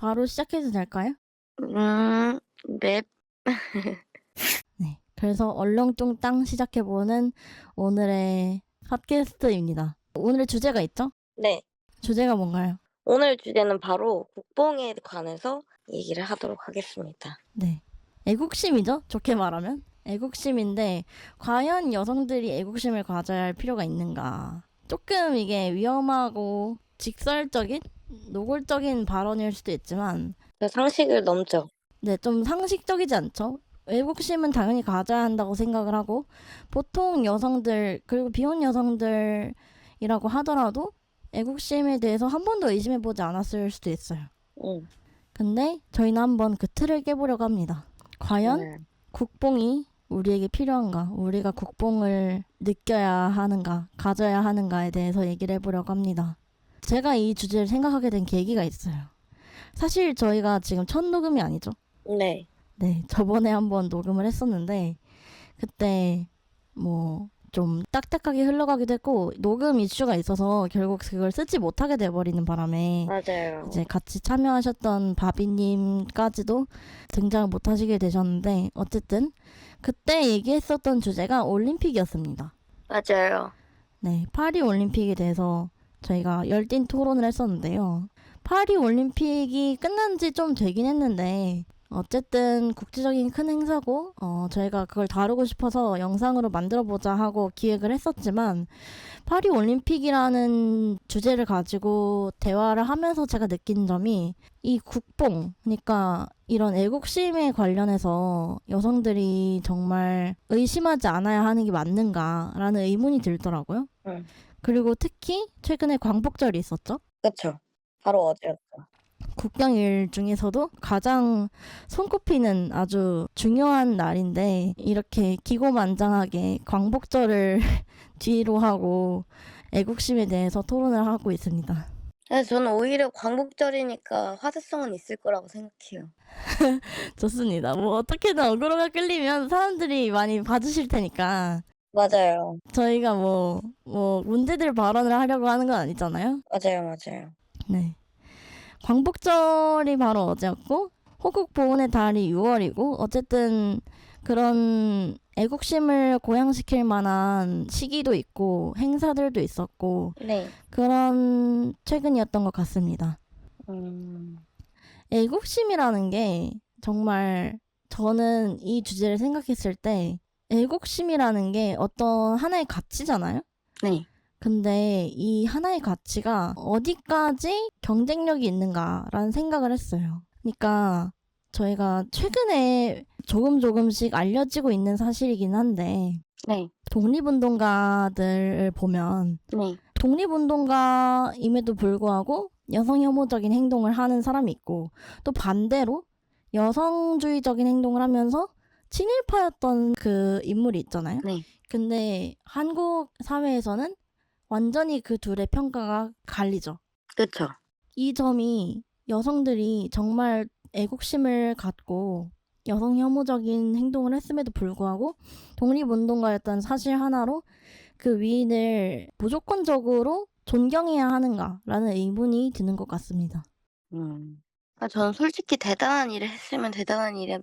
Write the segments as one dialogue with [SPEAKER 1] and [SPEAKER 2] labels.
[SPEAKER 1] 바로 시작해도 될까요?
[SPEAKER 2] 음. 네.
[SPEAKER 1] 네. 그래서 얼렁뚱땅 시작해보는 오늘의 팟캐스트입니다. 오늘의 주제가 있죠?
[SPEAKER 2] 네.
[SPEAKER 1] 주제가 뭔가요?
[SPEAKER 2] 오늘 주제는 바로 국뽕에 관해서 얘기를 하도록 하겠습니다.
[SPEAKER 1] 네. 애국심이죠? 좋게 말하면. 애국심인데, 과연 여성들이 애국심을 가져야 할 필요가 있는가? 조금 이게 위험하고 직설적인, 노골적인 발언일 수도 있지만,
[SPEAKER 2] 그 상식을 넘죠.
[SPEAKER 1] 네, 좀 상식적이지 않죠? 애국심은 당연히 가져야 한다고 생각을 하고, 보통 여성들, 그리고 비혼 여성들이라고 하더라도 애국심에 대해서 한 번도 의심해보지 않았을 수도 있어요.
[SPEAKER 2] 응.
[SPEAKER 1] 근데 저희는 한번 그 틀을 깨보려고 합니다. 과연
[SPEAKER 2] 좋아요.
[SPEAKER 1] 국뽕이 우리에게 필요한가? 우리가 국뽕을 느껴야 하는가? 가져야 하는가에 대해서 얘기를 해보려고 합니다. 제가 이 주제를 생각하게 된 계기가 있어요. 사실 저희가 지금 첫 녹음이 아니죠.
[SPEAKER 2] 네.
[SPEAKER 1] 네, 저번에 한번 녹음을 했었는데 그때 뭐 좀 딱딱하게 흘러가기도 했고 녹음 이슈가 있어서 결국 그걸 쓰지 못하게 돼버리는 바람에
[SPEAKER 2] 맞아요.
[SPEAKER 1] 이제 같이 참여하셨던 바비님까지도 등장을 못하시게 되셨는데 어쨌든 그때 얘기했었던 주제가 올림픽이었습니다.
[SPEAKER 2] 맞아요.
[SPEAKER 1] 네, 파리 올림픽에 대해서 저희가 열띤 토론을 했었는데요. 파리 올림픽이 끝난 지 좀 되긴 했는데 어쨌든 국제적인 큰 행사고 저희가 그걸 다루고 싶어서 영상으로 만들어보자 하고 기획을 했었지만 파리 올림픽이라는 주제를 가지고 대화를 하면서 제가 느낀 점이 이 국뽕, 그러니까 이런 애국심에 관련해서 여성들이 정말 의심하지 않아야 하는 게 맞는가라는 의문이 들더라고요.
[SPEAKER 2] 응.
[SPEAKER 1] 그리고 특히 최근에 광복절이 있었죠.
[SPEAKER 2] 그쵸. 바로 어제였죠.
[SPEAKER 1] 국경일 중에서도 가장 손꼽히는 아주 중요한 날인데 이렇게 기고만장하게 광복절을 뒤로 하고 애국심에 대해서 토론을 하고 있습니다.
[SPEAKER 2] 그래서 저는 오히려 광복절이니까 화제성은 있을 거라고 생각해요.
[SPEAKER 1] 좋습니다. 뭐 어떻게든 어그로가 끌리면 사람들이 많이 봐주실 테니까
[SPEAKER 2] 맞아요.
[SPEAKER 1] 저희가 뭐 문제들 발언을 하려고 하는 건 아니잖아요.
[SPEAKER 2] 맞아요, 맞아요.
[SPEAKER 1] 네. 광복절이 바로 어제였고 호국 보훈의 달이 6월이고 어쨌든 그런 애국심을 고양시킬 만한 시기도 있고 행사들도 있었고
[SPEAKER 2] 네.
[SPEAKER 1] 그런 최근이었던 것 같습니다.
[SPEAKER 2] 음.
[SPEAKER 1] 애국심이라는 게 정말 저는 이 주제를 생각했을 때 애국심이라는 게 어떤 하나의 가치잖아요.
[SPEAKER 2] 네.
[SPEAKER 1] 근데 이 하나의 가치가 어디까지 경쟁력이 있는가라는 생각을 했어요. 그러니까 저희가 최근에 조금씩 알려지고 있는 사실이긴 한데
[SPEAKER 2] 네.
[SPEAKER 1] 독립운동가들을 보면
[SPEAKER 2] 네.
[SPEAKER 1] 독립운동가임에도 불구하고 여성 혐오적인 행동을 하는 사람이 있고 또 반대로 여성주의적인 행동을 하면서 친일파였던 그 인물이 있잖아요.
[SPEAKER 2] 네.
[SPEAKER 1] 근데 한국 사회에서는 완전히 그 둘의 평가가 갈리죠.
[SPEAKER 2] 그쵸.
[SPEAKER 1] 이 점이 여성들이 정말 애국심을 갖고 여성 혐오적인 행동을 했음에도 불구하고 독립운동가였던 사실 하나로 그 위인을 무조건적으로 존경해야 하는가라는 의문이 드는 것 같습니다.
[SPEAKER 2] 음. 저는 솔직히 대단한 일을 했으면 대단한 일에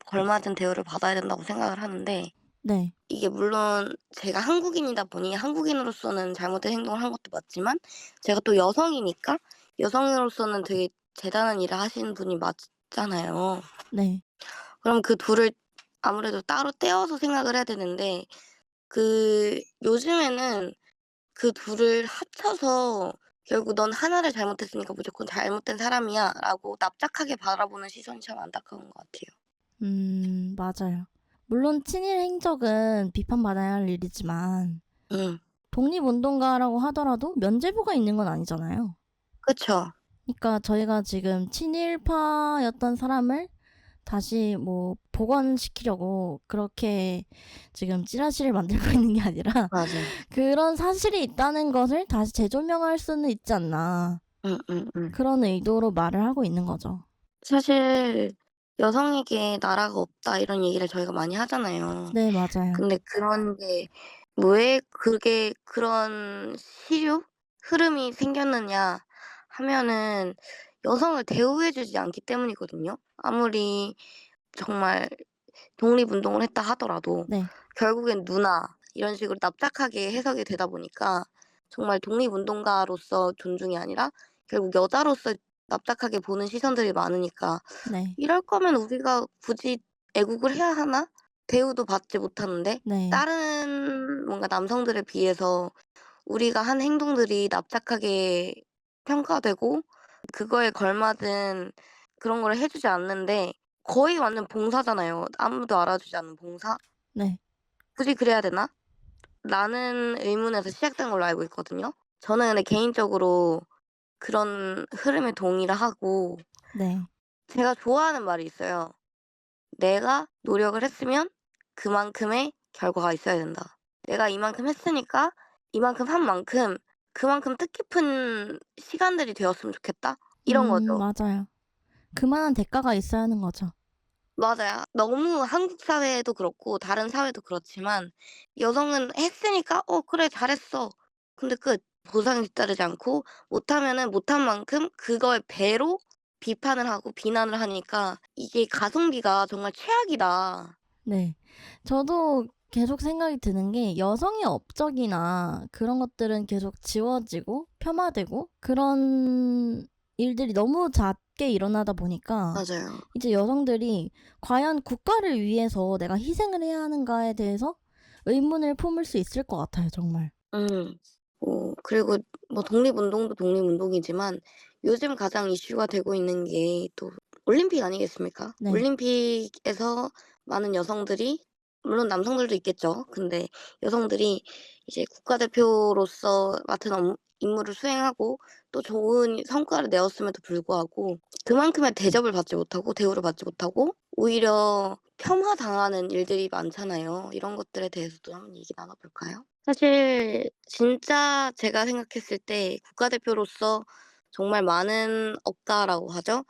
[SPEAKER 2] 걸맞은 대우를 받아야 된다고 생각을 하는데
[SPEAKER 1] 네,
[SPEAKER 2] 이게 물론 제가 한국인이다 보니 한국인으로서는 잘못된 행동을 한 것도 맞지만 제가 또 여성이니까 여성으로서는 되게 대단한 일을 하시는 분이 맞잖아요.
[SPEAKER 1] 네,
[SPEAKER 2] 그럼 그 둘을 아무래도 따로 떼어서 생각을 해야 되는데 요즘에는 그 둘을 합쳐서 결국 "넌 하나를 잘못했으니까 무조건 잘못된 사람이야."라고 납작하게 바라보는 시선이 참 안타까운 것 같아요.
[SPEAKER 1] 맞아요. 물론 친일 행적은 비판받아야 할 일이지만
[SPEAKER 2] 음.
[SPEAKER 1] 독립운동가라고 하더라도 면죄부가 있는 건 아니잖아요.
[SPEAKER 2] 그쵸.
[SPEAKER 1] 그러니까 저희가 지금 친일파였던 사람을 다시 뭐 복원시키려고 그렇게 지금 찌라시를 만들고 있는 게 아니라
[SPEAKER 2] 맞아요.
[SPEAKER 1] 그런 사실이 있다는 것을 다시 재조명할 수는 있지 않나.
[SPEAKER 2] 음음음.
[SPEAKER 1] 그런 의도로 말을 하고 있는 거죠.
[SPEAKER 2] 사실 "여성에게 나라가 없다." 이런 얘기를 저희가 많이 하잖아요.
[SPEAKER 1] 네, 맞아요.
[SPEAKER 2] 근데 그런 게 왜 그게 그런 시류? 흐름이 생겼느냐 하면은 여성을 대우해 주지 않기 때문이거든요. 아무리 정말 독립운동을 했다 하더라도
[SPEAKER 1] 네.
[SPEAKER 2] 결국엔 누나 이런 식으로 납작하게 해석이 되다 보니까 정말 독립운동가로서 존중이 아니라 결국 여자로서 납작하게 보는 시선들이 많으니까
[SPEAKER 1] 네.
[SPEAKER 2] '이럴 거면 우리가 굳이 애국을 해야 하나? 대우도 받지 못하는데
[SPEAKER 1] 네.
[SPEAKER 2] 다른 뭔가 남성들에 비해서 우리가 한 행동들이 납작하게 평가되고 그거에 걸맞은 그런 거를 해 주지 않는데 거의 완전 봉사잖아요. 아무도 알아주지 않는 봉사?
[SPEAKER 1] 네.
[SPEAKER 2] '굳이 그래야 되나?' 라는 의문에서 시작된 걸로 알고 있거든요. 저는 근데 개인적으로 그런 흐름에 동의를 하고
[SPEAKER 1] 네.
[SPEAKER 2] 제가 좋아하는 말이 있어요. "내가 노력을 했으면 그만큼의 결과가 있어야 된다. 내가 이만큼 했으니까 이만큼 한 만큼 그만큼 뜻깊은 시간들이 되었으면 좋겠다." 이런 거죠.
[SPEAKER 1] 맞아요. 그만한 대가가 있어야 하는 거죠.
[SPEAKER 2] 맞아요. 너무 한국 사회도 그렇고 다른 사회도 그렇지만 여성은 했으니까 '어 그래 잘했어.' 근데 끝. 보상이 뒤따르지 않고 못하면은 못한 만큼 그거의 배로 비판을 하고 비난을 하니까 이게 가성비가 정말 최악이다.
[SPEAKER 1] 네. 저도 계속 생각이 드는 게 여성의 업적이나 그런 것들은 계속 지워지고 폄하되고 그런 일들이 너무 잦게 일어나다 보니까
[SPEAKER 2] 맞아요.
[SPEAKER 1] 이제 여성들이 과연 국가를 위해서 내가 희생을 해야 하는가에 대해서 의문을 품을 수 있을 것 같아요, 정말.
[SPEAKER 2] 음. 그리고 뭐 독립운동도 독립운동이지만 요즘 가장 이슈가 되고 있는 게 또 올림픽 아니겠습니까?
[SPEAKER 1] 네.
[SPEAKER 2] 올림픽에서 많은 여성들이 물론 남성들도 있겠죠. 근데 여성들이 이제 국가대표로서 맡은 임무를 수행하고 또 좋은 성과를 내었음에도 불구하고 그만큼의 대접을 받지 못하고 대우를 받지 못하고 오히려 폄하당하는 일들이 많잖아요. 이런 것들에 대해서도 한번 얘기 나눠 볼까요? 사실 진짜 제가 생각했을 때 국가대표로서 정말 많은 억가라고 하죠.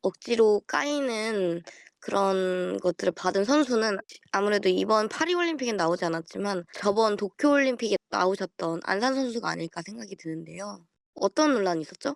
[SPEAKER 2] 억지로 까이는 그런 것들을 받은 선수는 아무래도 이번 파리 올림픽엔 나오지 않았지만 저번 도쿄 올림픽에 나오셨던 안산 선수가 아닐까 생각이 드는데요. 어떤 논란이 있었죠?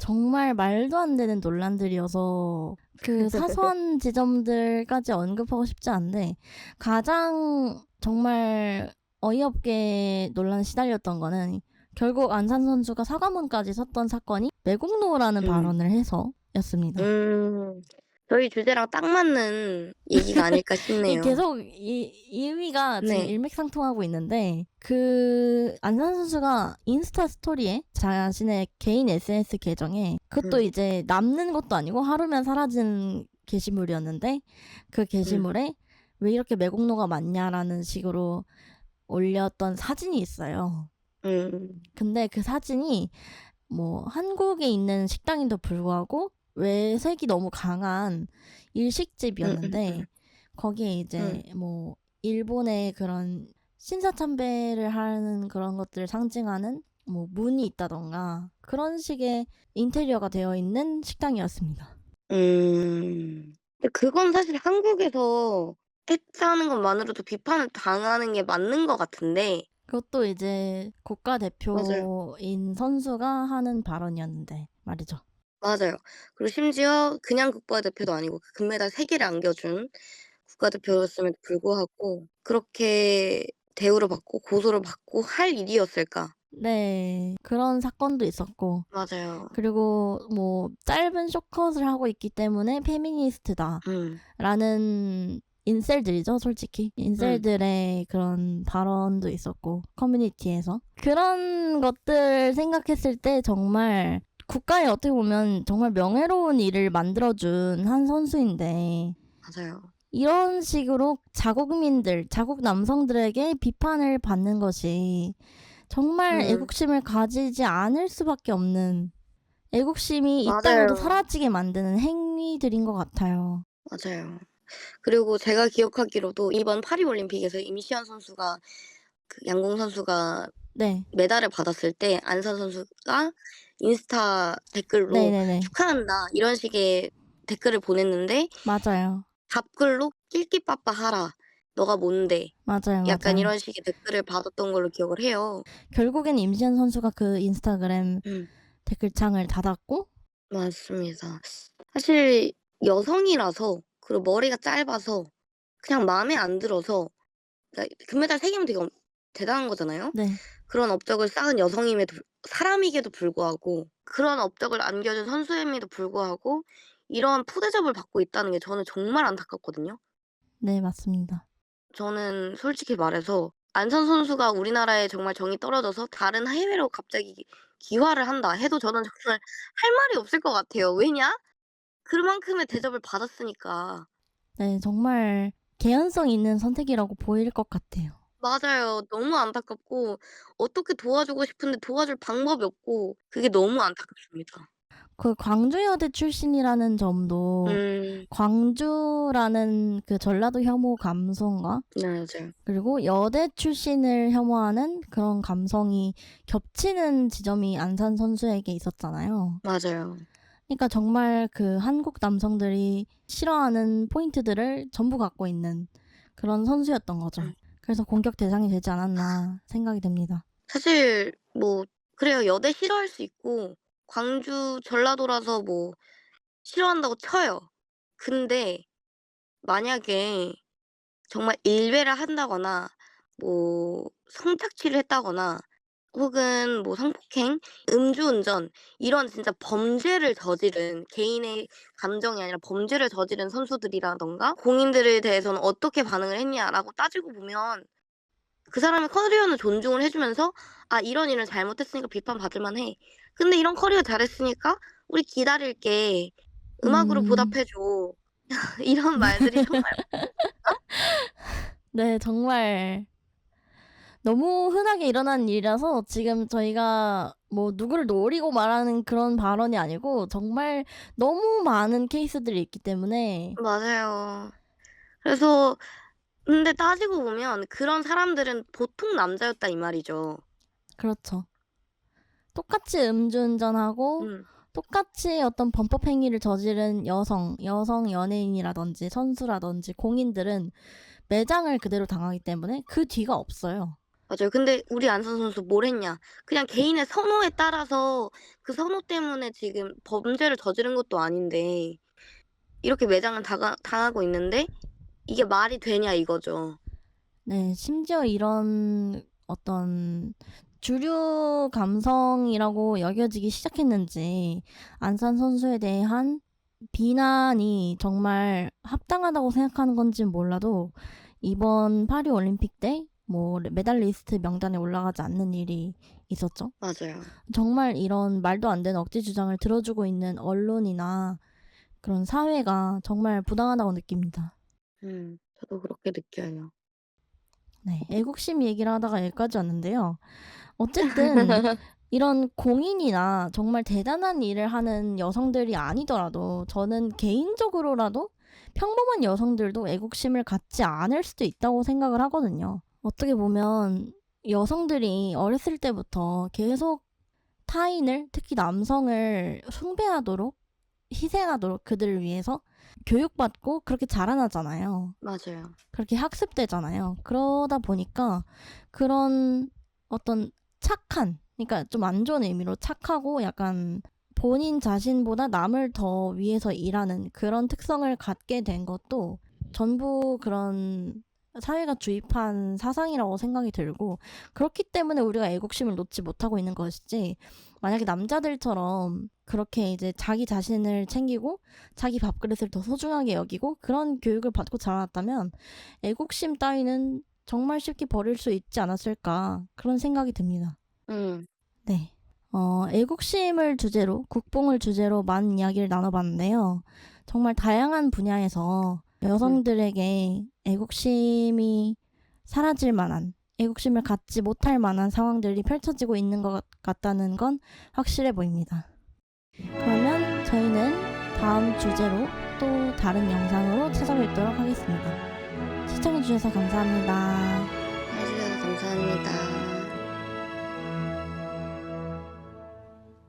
[SPEAKER 1] 정말 말도 안 되는 논란들이어서 그 사소한 지점들까지 언급하고 싶지 않은데 가장 정말 어이없게 논란에 시달렸던 거는 결국 안산 선수가 사과문까지 썼던 사건이 매국노라는
[SPEAKER 2] 음.
[SPEAKER 1] 발언을 해서였습니다.
[SPEAKER 2] 음. 저희 주제랑 딱 맞는 얘기가 아닐까
[SPEAKER 1] 이
[SPEAKER 2] 싶네요.
[SPEAKER 1] 계속 이 의미가 지금
[SPEAKER 2] 네.
[SPEAKER 1] 일맥상통하고 있는데 그 안산 선수가 인스타 스토리에 자신의 개인 SNS 계정에 그것도
[SPEAKER 2] 음.
[SPEAKER 1] 이제 남는 것도 아니고 하루면 사라진 게시물이었는데 그
[SPEAKER 2] 음.
[SPEAKER 1] 게시물에 왜 이렇게 매국노가 많냐라는 식으로 올렸던 사진이 있어요.
[SPEAKER 2] 음.
[SPEAKER 1] 근데 그 사진이 뭐 한국에 있는 식당인데도 불구하고 외색이 너무 강한 일식집이었는데 거기에 이제
[SPEAKER 2] 음.
[SPEAKER 1] 뭐 일본의 그런 신사참배를 하는 그런 것들을 상징하는 뭐 문이 있다던가 그런 식의 인테리어가 되어 있는 식당이었습니다.
[SPEAKER 2] 근데 그건 사실 한국에서 했다는 것만으로도 비판을 당하는 게 맞는 것 같은데
[SPEAKER 1] 그것도 이제
[SPEAKER 2] 맞아요.
[SPEAKER 1] 국가대표인 선수가 하는 발언이었는데 말이죠.
[SPEAKER 2] 맞아요. 그리고 심지어 그냥 국가대표도 아니고 그 금메달 3 개를 안겨준 국가대표였음에도 불구하고 그렇게 대우를 받고 고소를 받고 할 일이었을까?
[SPEAKER 1] 네. 그런 사건도 있었고
[SPEAKER 2] 맞아요.
[SPEAKER 1] 그리고 뭐 짧은 숏컷을 하고 있기 때문에
[SPEAKER 2] 음.
[SPEAKER 1] 페미니스트다라는 인셀들이죠, 솔직히.
[SPEAKER 2] 음.
[SPEAKER 1] 인셀들의 그런 발언도 있었고 커뮤니티에서. 그런 것들 생각했을 때 정말 국가에 어떻게 보면 정말 명예로운 일을 만들어준 한 선수인데
[SPEAKER 2] 맞아요.
[SPEAKER 1] 이런 식으로 자국민들, 자국 남성들에게 비판을 받는 것이 정말
[SPEAKER 2] 음.
[SPEAKER 1] 애국심을 가지지 않을 수밖에 없는 애국심이 이 땅으로
[SPEAKER 2] 맞아요.
[SPEAKER 1] 사라지게 만드는 행위들인 것 같아요.
[SPEAKER 2] 맞아요. 그리고 제가 기억하기로도 이번 파리 올림픽에서 임시완 선수가 그 양궁 선수가
[SPEAKER 1] 네.
[SPEAKER 2] 메달을 받았을 때 안산 선수가 인스타 댓글로
[SPEAKER 1] 네네네.
[SPEAKER 2] "축하한다." 이런 식의 댓글을 보냈는데
[SPEAKER 1] 맞아요.
[SPEAKER 2] 답글로 "낄끼빠빠하라. 너가 뭔데."
[SPEAKER 1] 맞아요,
[SPEAKER 2] 약간
[SPEAKER 1] 맞아요.
[SPEAKER 2] 이런 식의 댓글을 받았던 걸로 기억을 해요.
[SPEAKER 1] 결국엔 임시완 선수가 그 인스타그램
[SPEAKER 2] 음.
[SPEAKER 1] 댓글창을 닫았고
[SPEAKER 2] 맞습니다. 사실 여성이라서 그리고 머리가 짧아서 그냥 마음에 안 들어서 그러니까 금메달 3 개면 되게 대단한 거잖아요.
[SPEAKER 1] 네.
[SPEAKER 2] 그런 업적을 쌓은 여성임에도 사람에게도 불구하고 그런 업적을 안겨준 선수임에도 불구하고 이런 푸대접을 받고 있다는 게 저는 정말 안타깝거든요.
[SPEAKER 1] 네, 맞습니다.
[SPEAKER 2] 저는 솔직히 말해서 안산 선수가 우리나라에 정말 정이 떨어져서 다른 해외로 갑자기 귀화를 한다 해도 저는 정말 할 말이 없을 것 같아요. 왜냐? 그만큼의 대접을 받았으니까.
[SPEAKER 1] 네, 정말 개연성 있는 선택이라고 보일 것 같아요.
[SPEAKER 2] 맞아요. 너무 안타깝고 어떻게 도와주고 싶은데 도와줄 방법이 없고 그게 너무 안타깝습니다.
[SPEAKER 1] 그 광주여대 출신이라는 점도
[SPEAKER 2] 음.
[SPEAKER 1] 광주라는 그 전라도 혐오 감성과
[SPEAKER 2] 네 맞아요.
[SPEAKER 1] 그리고 여대 출신을 혐오하는 그런 감성이 겹치는 지점이 안산 선수에게 있었잖아요.
[SPEAKER 2] 맞아요.
[SPEAKER 1] 그러니까 정말 그 한국 남성들이 싫어하는 포인트들을 전부 갖고 있는 그런 선수였던 거죠.
[SPEAKER 2] 음.
[SPEAKER 1] 그래서 공격 대상이 되지 않았나 생각이 됩니다.
[SPEAKER 2] 사실 뭐 그래요. 여대 싫어할 수 있고 광주 전라도라서 뭐 싫어한다고 쳐요. 근데 만약에 정말 일배를 한다거나 뭐 성착취를 했다거나 혹은 뭐 성폭행, 음주운전 이런 진짜 범죄를 저지른 개인의 감정이 아니라 범죄를 저지른 선수들이라든가 공인들에 대해서는 어떻게 반응을 했냐라고 따지고 보면 그 사람의 커리어는 존중을 해 주면서 '아 이런 일은 잘못했으니까 비판받을 만해. 근데 이런 커리어 잘했으니까 우리 기다릴게. 음악으로
[SPEAKER 1] 음,
[SPEAKER 2] 보답해 줘.' 이런 말들이 정말
[SPEAKER 1] 네, 정말 너무 흔하게 일어나는 일이라서 지금 저희가 뭐 누구를 노리고 말하는 그런 발언이 아니고 정말 너무 많은 케이스들이 있기 때문에
[SPEAKER 2] 맞아요. 그래서 근데 따지고 보면 그런 사람들은 보통 남자였다 이 말이죠.
[SPEAKER 1] 그렇죠. 똑같이 음주운전하고
[SPEAKER 2] 음.
[SPEAKER 1] 똑같이 어떤 범법 행위를 저지른 여성 연예인이라든지 선수라든지 공인들은 매장을 그대로 당하기 때문에 그 뒤가 없어요.
[SPEAKER 2] 맞아요. 근데 우리 안선 선수 뭘 했냐. 그냥 개인의 선호에 따라서 그 선호 때문에 지금 범죄를 저지른 것도 아닌데 이렇게 매장을 당하고 있는데 이게 말이 되냐 이거죠.
[SPEAKER 1] 네, 심지어 이런 어떤 주류 감성이라고 여겨지기 시작했는지 안산 선수에 대한 비난이 정말 합당하다고 생각하는 건지는 몰라도 이번 파리 올림픽 때 뭐 메달리스트 명단에 올라가지 않는 일이 있었죠.
[SPEAKER 2] 맞아요.
[SPEAKER 1] 정말 이런 말도 안 되는 억지 주장을 들어주고 있는 언론이나 그런 사회가 정말 부당하다고 느낍니다.
[SPEAKER 2] 저도 그렇게 느껴요.
[SPEAKER 1] 네, 애국심 얘기를 하다가 여기까지 왔는데요. 어쨌든 이런 공인이나 정말 대단한 일을 하는 여성들이 아니더라도 저는 개인적으로라도 평범한 여성들도 애국심을 갖지 않을 수도 있다고 생각을 하거든요. 어떻게 보면 여성들이 어렸을 때부터 계속 타인을, 특히 남성을 숭배하도록, 희생하도록 그들을 위해서 교육받고 그렇게 자라나잖아요.
[SPEAKER 2] 맞아요.
[SPEAKER 1] 그렇게 학습되잖아요. 그러다 보니까 그런 어떤 착한, 그러니까 좀 안 좋은 의미로 착하고 약간 본인 자신보다 남을 더 위해서 일하는 그런 특성을 갖게 된 것도 전부 그런 사회가 주입한 사상이라고 생각이 들고 그렇기 때문에 우리가 애국심을 놓지 못하고 있는 것이지 만약에 남자들처럼 그렇게 이제 자기 자신을 챙기고 자기 밥그릇을 더 소중하게 여기고 그런 교육을 받고 자라났다면 애국심 따위는 정말 쉽게 버릴 수 있지 않았을까 그런 생각이 듭니다.
[SPEAKER 2] 음.
[SPEAKER 1] 네. 애국심을 주제로, 국뽕을 주제로 많은 이야기를 나눠봤는데요. 정말 다양한 분야에서 여성들에게 애국심이 사라질 만한, 애국심을 갖지 못할 만한 상황들이 펼쳐지고 있는 것 같다는 건 확실해 보입니다. 그러면 저희는 다음 주제로 또 다른 영상으로 찾아뵙도록 하겠습니다. 시청해주셔서 감사합니다.
[SPEAKER 2] 해 주셔서 감사합니다.